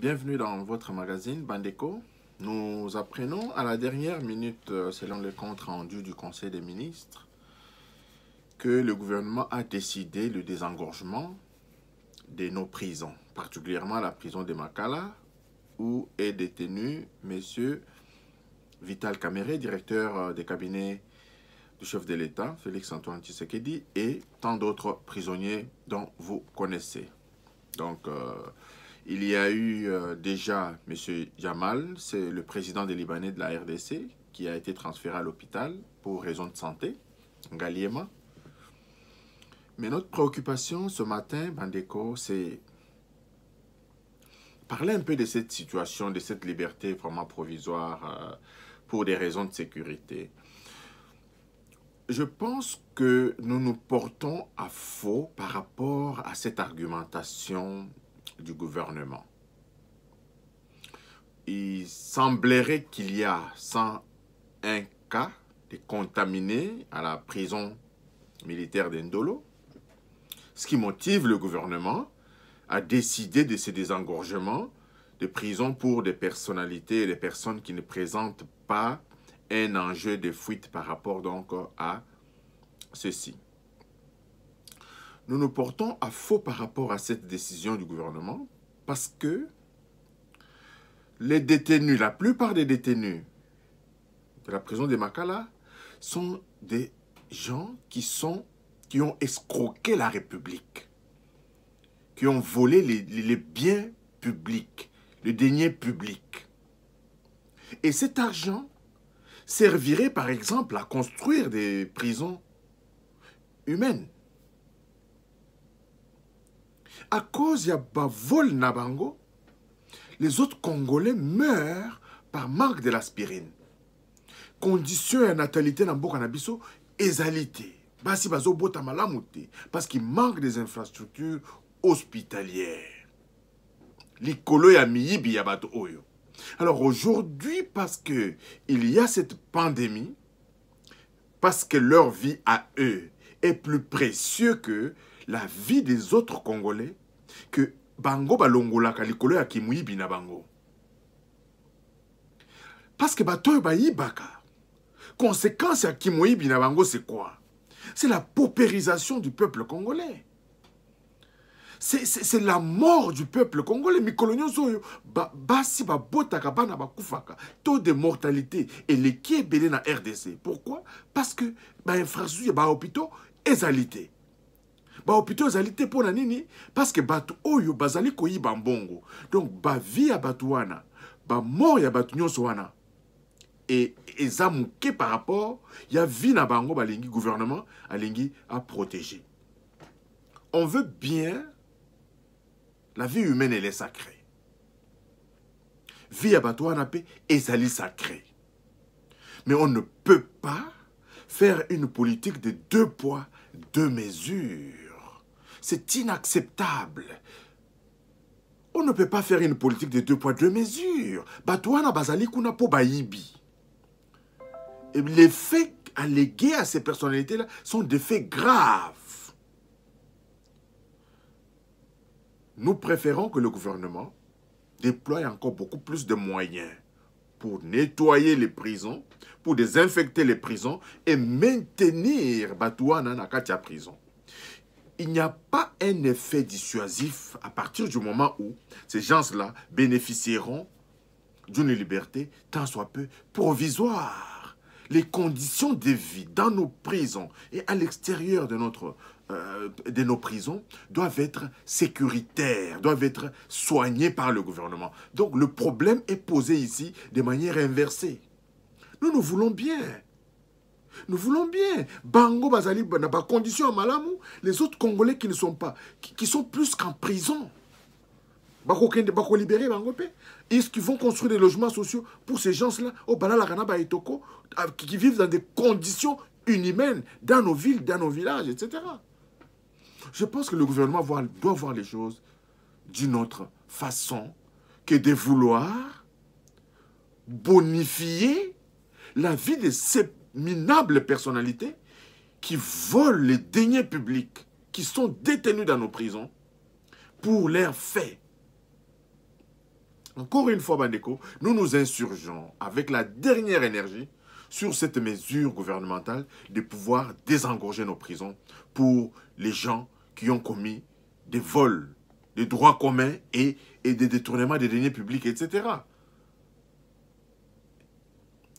Bienvenue dans votre magazine Bandeco. Nous apprenons à la dernière minute, selon le compte rendu du Conseil des ministres, que le gouvernement a décidé le désengorgement de nos prisons, particulièrement la prison de Makala, où est détenu M. Vital Kamerhe, directeur des cabinets du chef de l'État, Félix-Antoine Tshisekedi, et tant d'autres prisonniers dont vous connaissez. Donc, il y a eu déjà M. Jamal, c'est le président des Libanais de la RDC, qui a été transféré à l'hôpital pour raison de santé, Ngaliema. Mais notre préoccupation ce matin, Bandeco, c'est parler un peu de cette situation, de cette liberté vraiment provisoire pour des raisons de sécurité. Je pense que nous nous portons à faux par rapport à cette argumentation du gouvernement. Il semblerait qu'il y a 101 cas de contaminés à la prison militaire d'Endolo, ce qui motive le gouvernement à décider de ce désengorgement de prison pour des personnalités et des personnes qui ne présentent pas un enjeu de fuite par rapport donc à ceci. Nous nous portons à faux par rapport à cette décision du gouvernement parce que les détenus, la plupart des détenus de la prison de Makala sont des gens qui ont escroqué la République, qui ont volé les biens publics, le denier public. Et cet argent servirait par exemple à construire des prisons humaines. À cause de vol Nabango, les autres Congolais meurent par manque de l'aspirine. Condition à natalité dans Mboka Nabiso, ezalité. Basi bazo bota malamute parce qu'il manque des infrastructures hospitalières. Likolo ya miyibi ya bato oyo. Alors aujourd'hui, parce que il y a cette pandémie, parce que leur vie à eux est plus précieux que la vie des autres Congolais, que bango balongolaka likolo ya kimuyibi na bango. Parce que bato ba yibaka. Conséquence ya kimuyibi na bango, c'est quoi? C'est la paupérisation du peuple congolais. C'est la mort du peuple congolais. Basi ba botaka bana ba kufaka. Taux de mortalité et les qui est belé na RDC. Pourquoi? Parce que ba infrastructure ba hôpitaux ezalité. Ba hôpitaux ezalité pour la nini? Parce que batu oyo bazali koyi bambongo. Donc ba vie ya batu wana, ba mort ya batu nyonso wana. Et ezamouké par rapport, il y a vie na bango balingi gouvernement alingi à protéger. On veut bien. La vie humaine, elle est sacrée. Vie à Batouanape, ezali sacrée. Mais on ne peut pas faire une politique de 2 poids, 2 mesures. C'est inacceptable. On ne peut pas faire une politique de 2 poids, 2 mesures. Batouana bazali kuna po bayibi. Et les faits allégués à ces personnalités-là sont des faits graves. Nous préférons que le gouvernement déploie encore beaucoup plus de moyens pour nettoyer les prisons, pour désinfecter les prisons et maintenir Batouana na katia prison. Il n'y a pas un effet dissuasif à partir du moment où ces gens-là bénéficieront d'une liberté tant soit peu provisoire. Les conditions de vie dans nos prisons et à l'extérieur de nos prisons doivent être sécuritaires, doivent être soignées par le gouvernement. Donc le problème est posé ici de manière inversée. Nous voulons bien. Nous voulons bien. Bango Bazali n'a pas condition à Malamou. Les autres Congolais qui ne sont pas, qui sont plus qu'en prison. Bako libéré Bango Pe. Est-ce qu'ils vont construire des logements sociaux pour ces gens-là au Balala Kanaba et Toko qui vivent dans des conditions inhumaines dans nos villes, dans nos villages, etc. Je pense que le gouvernement doit voir les choses d'une autre façon que de vouloir bonifier la vie de ces minables personnalités qui volent les deniers publics, qui sont détenus dans nos prisons pour leurs faits. Encore une fois, Bandeko, nous nous insurgeons avec la dernière énergie sur cette mesure gouvernementale de pouvoir désengorger nos prisons pour les gens qui ont commis des vols, des droits communs et des détournements des deniers publics, etc.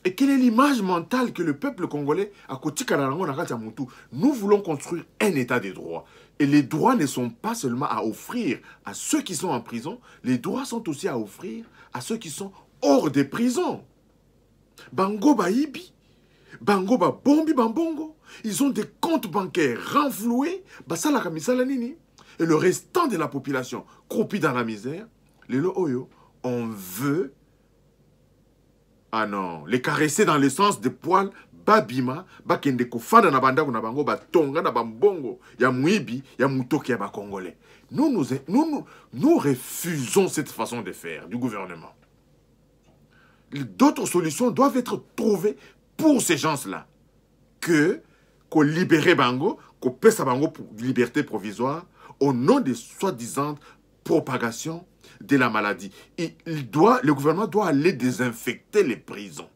Et quelle est l'image mentale que le peuple congolais a côté Kanarango Nakatiamutu? Nous voulons construire un état de droit. Et les droits ne sont pas seulement à offrir à ceux qui sont en prison, les droits sont aussi à offrir à ceux qui sont hors des prisons. Bango Baïbi, Bango Babombi Bambongo, ils ont des comptes bancaires renfloués, Basala Kamisala Nini, et le restant de la population croupit dans la misère. Les Oyo, on veut. Ah non, les caresser dans le sens des poils, babima, bakende kofanda na banda na bango, batonga na bambongo, ya muibi, ya mutoki ya bakongolais. Nous refusons cette façon de faire du gouvernement. D'autres solutions doivent être trouvées pour ces gens-là. Qu'on libère bango, qu'on pèse à bango pour liberté provisoire, au nom de soi-disant propagation de la maladie. Le gouvernement doit aller désinfecter les prisons,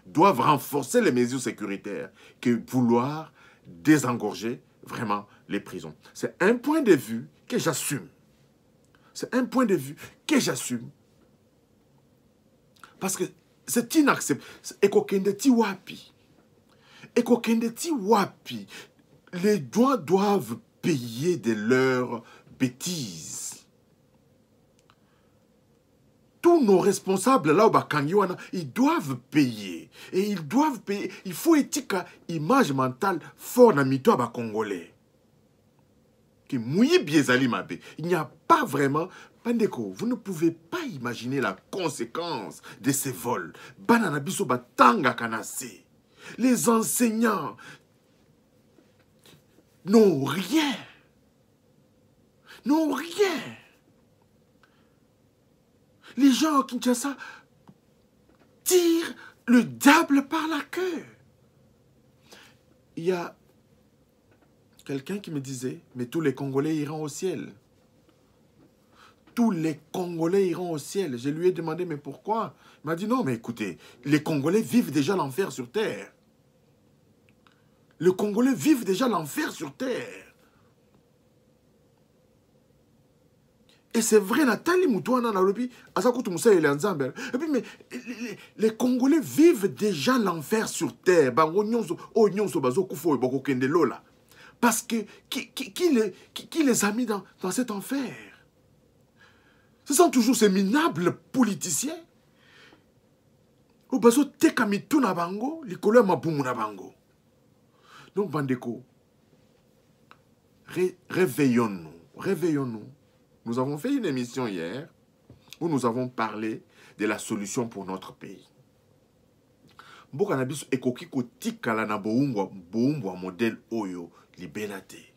doit renforcer les mesures sécuritaires que vouloir désengorger vraiment les prisons. C'est un point de vue que j'assume. C'est un point de vue que j'assume. Parce que c'est inacceptable. Ekokendeti wapi. Ekokendeti wapi. Les doigts doivent payer de leurs bêtises. Tous nos responsables là au Bakangiwana, ils doivent payer. Et ils doivent payer. Il faut éthique, image mentale fort dans mito à Congolais. Qui mouillé biezali mabe. Il n'y a pas vraiment. Bandeko, vous ne pouvez pas imaginer la conséquence de ces vols. Bananabiso batanga kanase. Les enseignants n'ont rien. N'ont rien. Les gens à Kinshasa tirent le diable par la queue. Il y a quelqu'un qui me disait, mais tous les Congolais iront au ciel. Tous les Congolais iront au ciel. Je lui ai demandé, mais pourquoi? Il m'a dit, non, mais écoutez, les Congolais vivent déjà l'enfer sur terre. Les Congolais vivent déjà l'enfer sur terre. Et c'est vrai, Nathalie Moutouana Nalobi, Asakutu Moussa et Lanzamber. Et puis, mais les Congolais vivent déjà l'enfer sur terre. Parce que qui les a mis dans cet enfer? Ce sont toujours ces minables politiciens. Donc, Bandeko, réveillons-nous, réveillons-nous. Nous avons fait une émission hier où nous avons parlé de la solution pour notre pays. Mbokanabiso ekoki kotikala na boumbo modèle oyo libérate.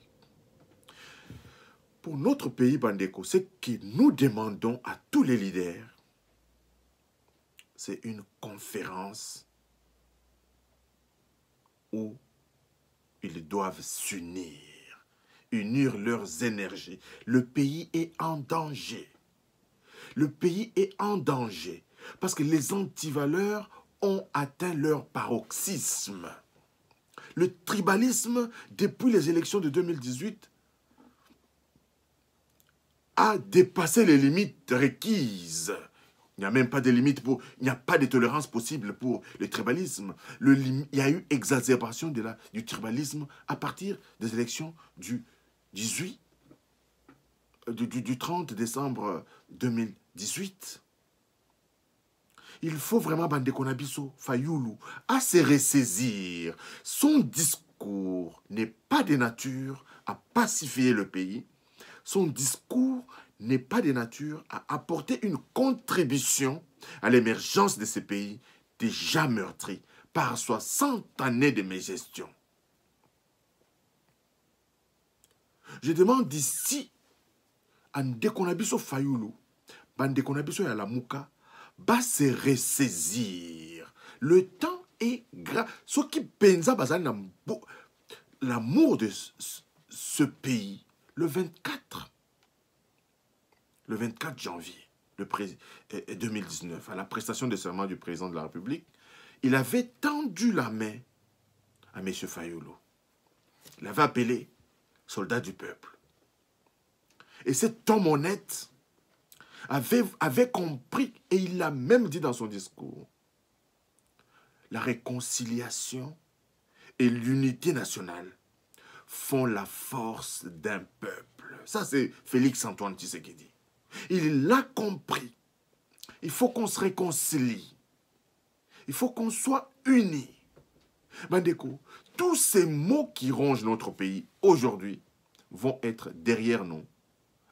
Pour notre pays, Bandeko, ce que nous demandons à tous les leaders, c'est une conférence où ils doivent s'unir. Unir leurs énergies. Le pays est en danger. Le pays est en danger parce que les antivaleurs ont atteint leur paroxysme. Le tribalisme, depuis les élections de 2018, a dépassé les limites requises. Il n'y a même pas de limites pour... Il n'y a pas de tolérance possible pour le tribalisme. Il y a eu exacerbation du tribalisme à partir des élections du 30 décembre 2018. Il faut vraiment Bandeko Nabiso Fayoulou à se ressaisir. Son discours n'est pas de nature à pacifier le pays. Son discours n'est pas de nature à apporter une contribution à l'émergence de ces pays déjà meurtris par 60 années de mégestion. Je demande d'ici à Ndekonabiso Fayoulou, Bandekonabiso Yalamuka, va se ressaisir. Le temps est grave. Ce qui pensa l'amour de ce pays, le 24 janvier. 2019, à la prestation de serment du président de la République, il avait tendu la main à M. Fayulu. Il avait appelé soldat du peuple. Et cet homme honnête avait compris, et il l'a même dit dans son discours, la réconciliation et l'unité nationale font la force d'un peuple. Ça, c'est Félix Antoine Tshisekedi. Il l'a compris. Il faut qu'on se réconcilie. Il faut qu'on soit unis. Bandeko, tous ces mots qui rongent notre pays aujourd'hui vont être derrière nous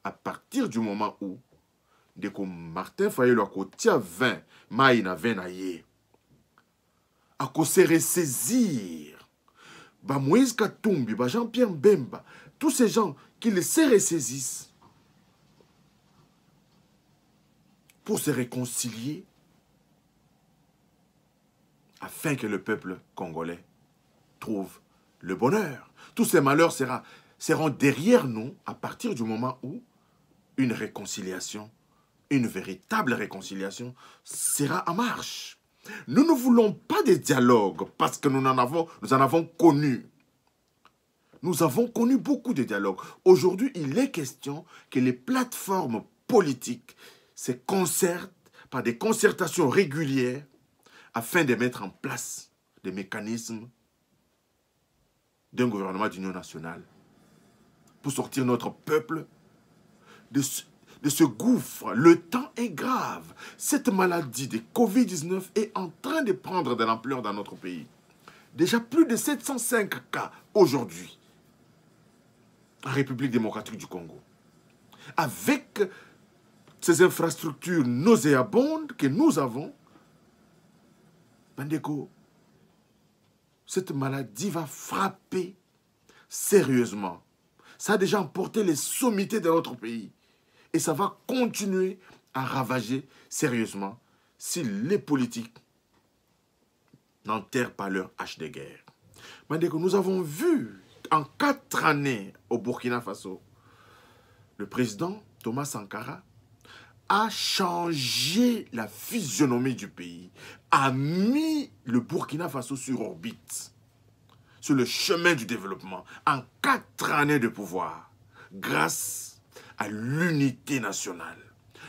à partir du moment où Deko Martin Fayulu akotia 20 maïna 20 naye ako se ressaisir ba Moïse Katumbi, ba Jean-Pierre Mbemba, tous ces gens qui se ressaisissent pour se réconcilier afin que le peuple congolais trouve le bonheur. Tous ces malheurs seront derrière nous à partir du moment où une réconciliation, une véritable réconciliation sera en marche. Nous ne voulons pas de dialogue parce que nous en avons connu. Nous avons connu beaucoup de dialogues. Aujourd'hui, il est question que les plateformes politiques se concertent par des concertations régulières afin de mettre en place des mécanismes d'un gouvernement d'union nationale pour sortir notre peuple de ce gouffre. Le temps est grave. Cette maladie de Covid-19 est en train de prendre de l'ampleur dans notre pays. Déjà plus de 705 cas aujourd'hui en République démocratique du Congo. Avec ces infrastructures nauséabondes que nous avons, Bandeko, cette maladie va frapper sérieusement. Ça a déjà emporté les sommités de notre pays. Et ça va continuer à ravager sérieusement si les politiques n'enterrent pas leur hache de guerre. Bandeko, nous avons vu en 4 années au Burkina Faso, le président Thomas Sankara a changé la physionomie du pays, a mis le Burkina Faso sur orbite, sur le chemin du développement, en 4 années de pouvoir, grâce à l'unité nationale.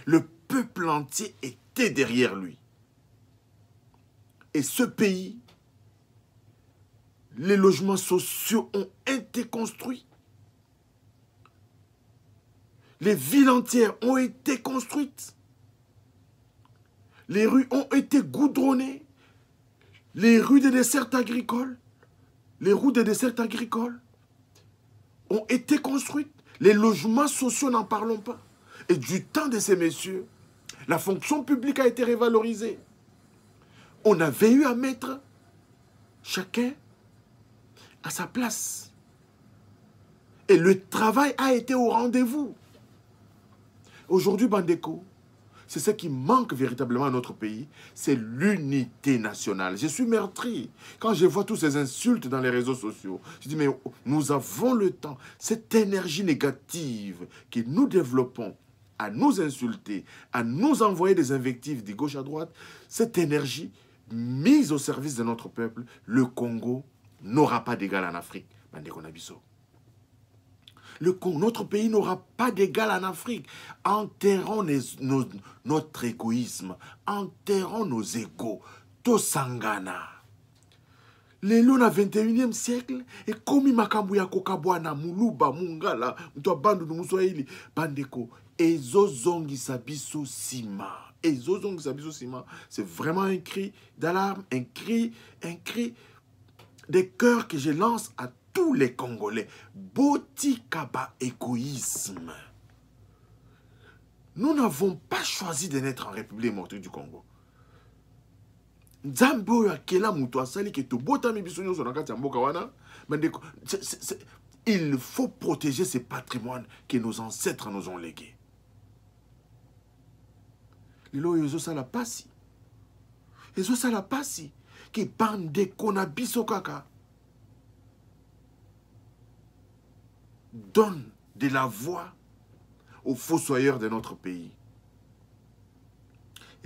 Le peuple entier était derrière lui. Et ce pays, les logements sociaux ont été construits. Les villes entières ont été construites. Les rues ont été goudronnées. Les rues des desserts agricoles, les routes des desserts agricoles ont été construites. Les logements sociaux, n'en parlons pas. Et du temps de ces messieurs, la fonction publique a été révalorisée. On avait eu à mettre chacun à sa place. Et le travail a été au rendez-vous. Aujourd'hui, Bandeko, c'est ce qui manque véritablement à notre pays, c'est l'unité nationale. Je suis meurtri quand je vois toutes ces insultes dans les réseaux sociaux. Je dis, mais nous avons le temps, cette énergie négative que nous développons à nous insulter, à nous envoyer des invectives de gauche à droite, cette énergie mise au service de notre peuple, le Congo n'aura pas d'égal en Afrique. Bandeko Nabiso. Notre pays n'aura pas d'égal en Afrique. Enterrons notre égoïsme. Enterrons nos égos. Tosangana. Lelo na 21e siècle, et komi makambu ya kokabwana, muluba, mungala, mtua bandu numuswahili, bandeko, ezozongisa biso sima. Ezozongisa biso sima. C'est vraiment un cri d'alarme, un cri des cœurs que je lance à tous les Congolais. Botikaba égoïsme. Nous n'avons pas choisi de naître en République démocratique du Congo. Il faut protéger ces patrimoines que nos ancêtres nous ont légués. Lelo yozo sala pasi. Yozo sala pasi. Ki bande kona biso kaka. Donne de la voix aux fossoyeurs de notre pays.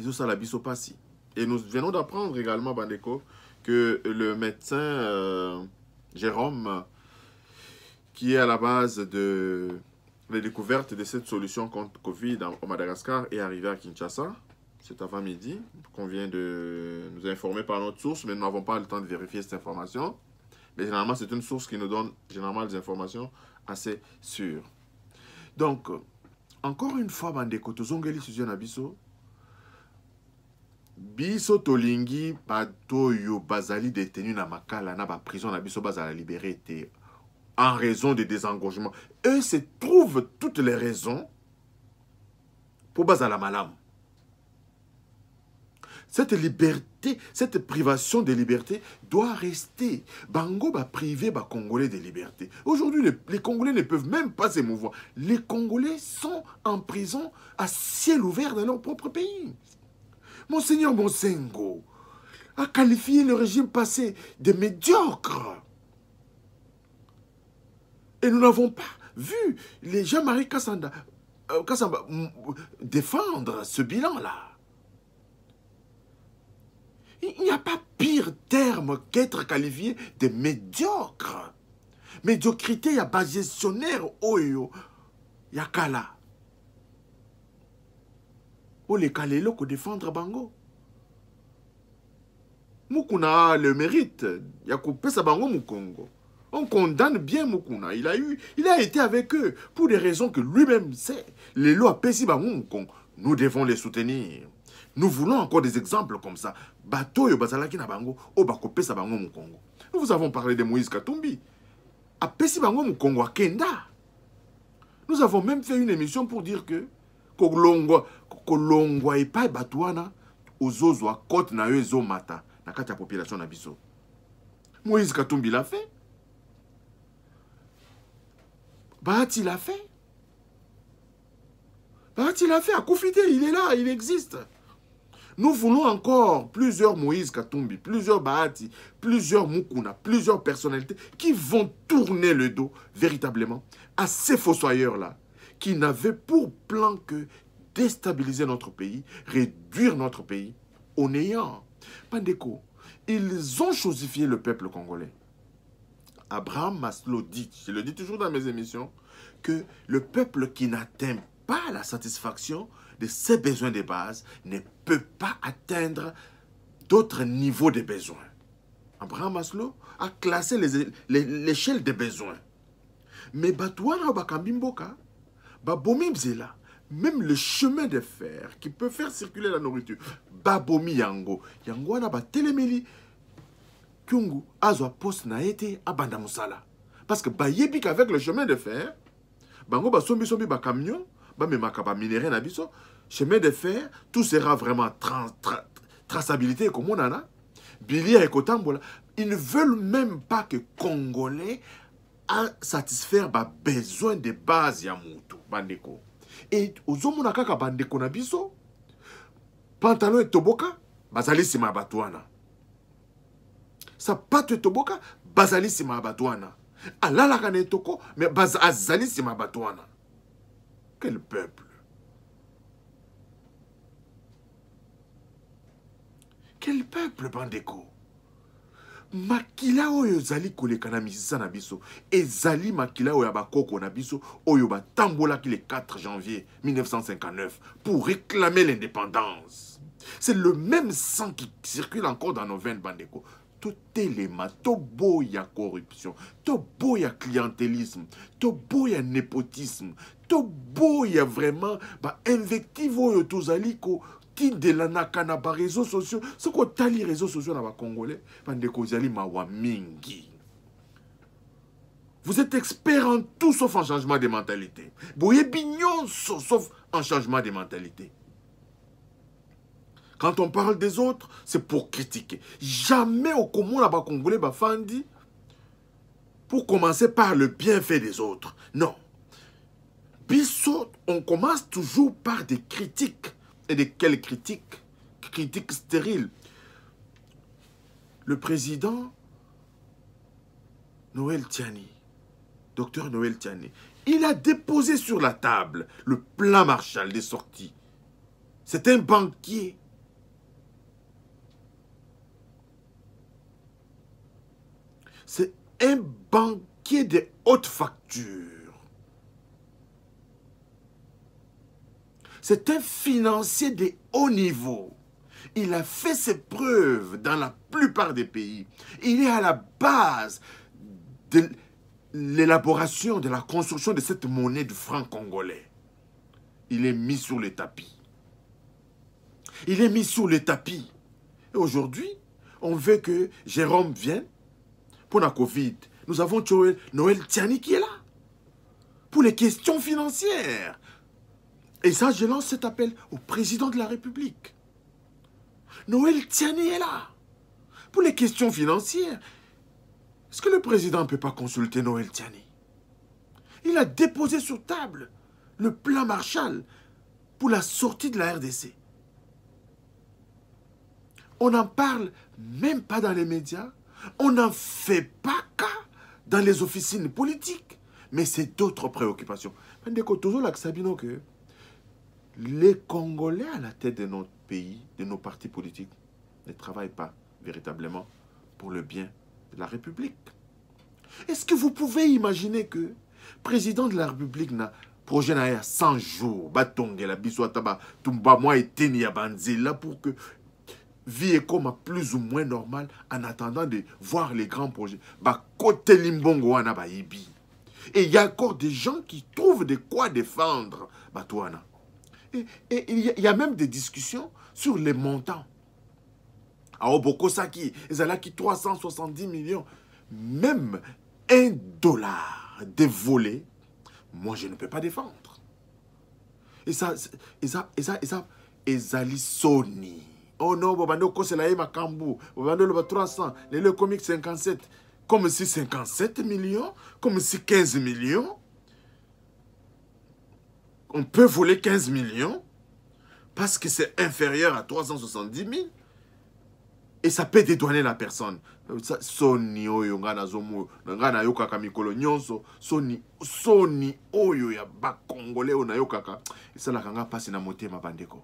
Ils ont ça la biso passi. Et nous venons d'apprendre également, Bandeko, que le médecin Jérôme, qui est à la base de la découverte de cette solution contre Covid au Madagascar, est arrivé à Kinshasa. C'est avant-midi, qu'on vient de nous informer par notre source, mais nous n'avons pas le temps de vérifier cette information. Mais généralement, c'est une source qui nous donne généralement des informations assez sûres. Donc, encore une fois, Bandeko, tozongeli sujet na biso. Biso tolingi bato yo bazali détenu na makala na ba prison na biso bazala libéré en raison de désengorgement. Eux se trouvent toutes les raisons pour bazala malam. Cette liberté, cette privation de liberté doit rester. Bango va priver les Congolais de liberté. Aujourd'hui, les Congolais ne peuvent même pas s'émouvoir. Les Congolais sont en prison à ciel ouvert dans leur propre pays. Monseigneur Monsengo a qualifié le régime passé de médiocre. Et nous n'avons pas vu les Jean-Marie Kassamba défendre ce bilan-là. Il n'y a pas pire terme qu'être qualifié de médiocre. Médiocrité, il y a pas gestionnaire, oyo, yakala. O les kalelo ko défendre bango. Mukuna a le mérite. Ya coupé sa bango mukongo. On condamne bien Mukuna. Il a été avec eux pour des raisons que lui-même sait. Les lois pesi bango mukongo. Nous devons les soutenir. Nous voulons encore des exemples comme ça. Bato yo bazalaki na bango o bakopé sa bango mukongo. Nous vous avons parlé de Moïse Katumbi. A pesi bango mukongo a Kenda. Nous avons même fait une émission pour dire que kolongwa epai batouana ozozwa kote na yo ezomata na kati ya population na biso. Moïse Katumbi l'a fait. Bahati l'a fait. Bahati l'a fait à Koufité, il est là, il existe. Nous voulons encore plusieurs Moïse Katumbi, plusieurs Bahati, plusieurs Mukuna, plusieurs personnalités qui vont tourner le dos véritablement à ces fossoyeurs-là qui n'avaient pour plan que déstabiliser notre pays, réduire notre pays au néant. Bandeko, ils ont chosifié le peuple congolais. Abraham Maslow dit, je le dis toujours dans mes émissions, que le peuple qui n'atteint pas la satisfaction de ses besoins de base ne peut pas atteindre d'autres niveaux de besoins. Abraham Maslow a classé l'échelle des besoins. Mais Batouana Bakambimboka, Babomi Mzela, même le chemin de fer qui peut faire circuler la nourriture, Babomi Yango, Yango na ba telemeli, Kyungu, Azwa post na été abanda musala. Parce que Bayebi qu'avec le chemin de fer, Bango ba sombi ba camion, ba memaka ba minéré na biso, chemin de fer, tout sera vraiment traçabilité comme on en a. Bilia et Kotambola, ils ne veulent même pas que Congolais à satisfaire ba besoin de base ya mutu bandeko. Et ozomona kaka bandeko na biso pantalon et toboka bazali sima batwana. Sapato et toboka bazali sima batwana. Alala kane toko mais bazali sima batwana. Quel peuple. Quel peuple bandeko. Makila oyo zali koleka na misisa na biso ezali makila oyo bakoko na biso oyo batambolaki le 4 janvier 1959 pour réclamer l'indépendance. C'est le même sang qui circule encore dans nos veines bandeko. Tout élément, tout beau ya corruption, tout beau ya clientélisme, tout beau ya népotisme, tout beau ya vraiment invective oyo tozali ko de la nakana ba réseaux sociaux, ce qu'on t'a les réseaux sociaux dans les Congolais, vous êtes expert en tout sauf en changement de mentalité. Vous êtes bignon sauf en changement de mentalité. Quand on parle des autres, c'est pour critiquer. Jamais au commun là-bas Congolais bafandi pour commencer par le bienfait des autres. Non. Bissot, on commence toujours par des critiques. Et de quelles critiques? Critiques stériles. Le président Noël Tiani, docteur Noël Tiani, il a déposé sur la table le plan Marshall des sorties. C'est un banquier. C'est un banquier de haute facture. C'est un financier de haut niveau. Il a fait ses preuves dans la plupart des pays. Il est à la base de l'élaboration, de la construction de cette monnaie du franc congolais. Il est mis sur le tapis. Il est mis sur le tapis. Et aujourd'hui, on veut que Jérôme vienne pour la Covid. Nous avons Noël Tiani qui est là. Pour les questions financières. Et ça, je lance cet appel au président de la République. Noël Tiani est là. Pour les questions financières, est-ce que le président ne peut pas consulter Noël Tiani? Il a déposé sur table le plan Marshall pour la sortie de la RDC. On n'en parle même pas dans les médias. On n'en fait pas cas dans les officines politiques. Mais c'est d'autres préoccupations. Les Congolais à la tête de notre pays, de nos partis politiques, ne travaillent pas véritablement pour le bien de la République. Est-ce que vous pouvez imaginer que le président de la République n'a projet à 100 jours, batongela biswataba tumba moi eteni ya banzela pour que vie est comme plus ou moins normale en attendant de voir les grands projets. Ba côté limbongo wana ba ibi. Et il y a encore des gens qui trouvent de quoi défendre Batouana. Et il y a même des discussions sur les montants. À Obokosaki, ils ont qui 370 millions. Même $1 dévolé, moi je ne peux pas défendre. Et ça, ezali Sony. Oh non, Bobando Koselaye Makambu, Bobando le 300, le comique 57. Comme si 57 millions, comme si 15 millions. On peut voler 15 millions parce que c'est inférieur à 370 000 et ça peut dédouaner la personne. Sony oyo ngana zomo ngana yokaka mikolo nyonso Sony oyo ya ba congolais ona yokaka ça la kanga passe na motema bandeko.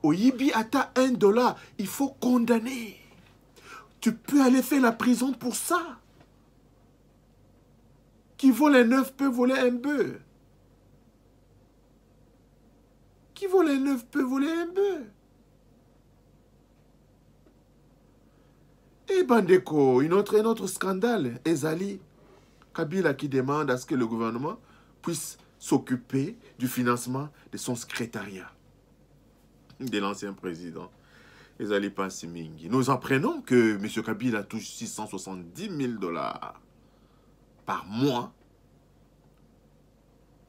Oyibi ata $1, il faut condamner. Tu peux aller faire la prison pour ça. Qui vole un œuf peut voler un bœuf. Qui vole un œuf peut voler un bœuf. Et Bandeko, un autre scandale. Ezali Kabila qui demande à ce que le gouvernement puisse s'occuper du financement de son secrétariat. De l'ancien président. Ezali Pansimingi. Nous apprenons que M. Kabila touche $670 000 par mois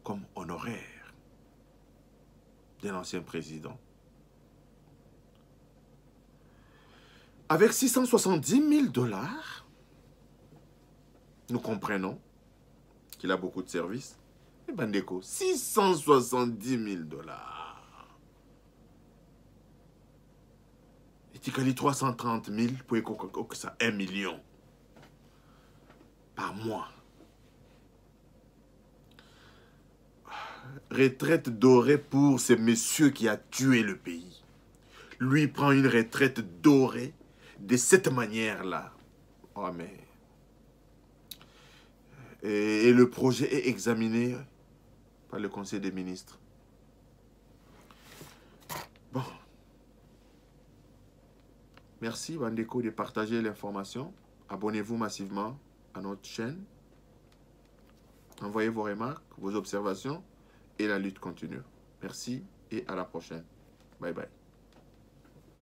comme honoraire de l'ancien président. Avec $670 000, nous comprenons qu'il a beaucoup de services. Et Bandeko, $670 000. Et tu as 330 000 pour que ça 1 million par mois. Retraite dorée pour ce monsieur qui a tué le pays. Lui prend une retraite dorée de cette manière-là. Oh, mais... Et le projet est examiné par le Conseil des ministres. Bon. Merci, Bandeko, de partager l'information. Abonnez-vous massivement à notre chaîne. Envoyez vos remarques, vos observations et la lutte continue. Merci et à la prochaine. Bye bye.